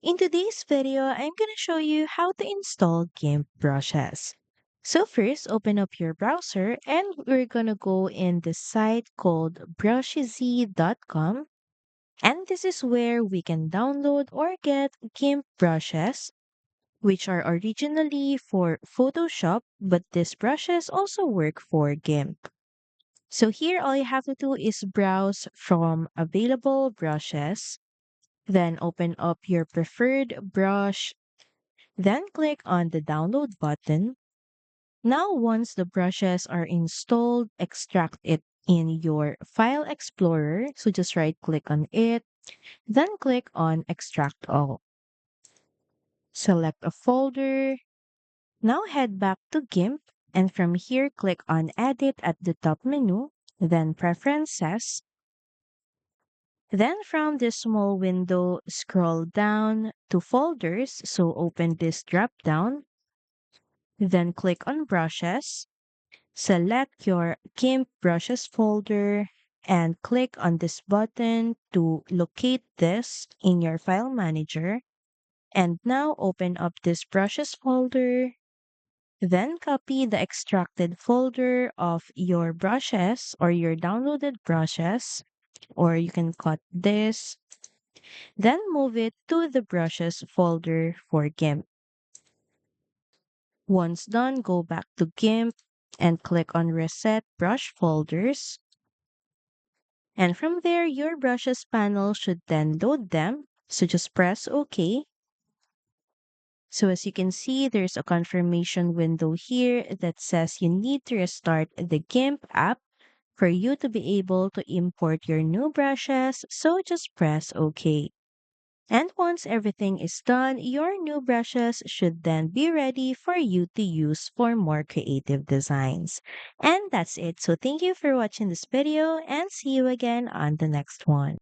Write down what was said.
In today's video, I'm going to show you how to install GIMP brushes. So first, open up your browser and we're going to go in the site called brushizy.com. And this is where we can download or get GIMP brushes, which are originally for Photoshop, but these brushes also work for GIMP. So here, all you have to do is browse from available brushes, then open up your preferred brush. Then click on the download button. Now, once the brushes are installed, extract it in your file explorer. So just right click on it, then click on extract all. Select a folder. Now head back to GIMP and from here click on edit at the top menu, then preferences. Then from this small window, scroll down to folders. So open this drop down, then click on brushes. Select your GIMP brushes folder and click on this button to locate this in your file manager. And now open up this brushes folder. Then copy the extracted folder of your brushes or your downloaded brushes, or you can cut this. Then move it to the brushes folder for GIMP. Once done, go back to GIMP and click on Reset Brush Folders. And from there, your brushes panel should then load them. So just press OK. So as you can see, there's a confirmation window here that says you need to restart the GIMP app for you to be able to import your new brushes. So just press OK. And once everything is done, your new brushes should then be ready for you to use for more creative designs. And that's it. So thank you for watching this video and see you again on the next one.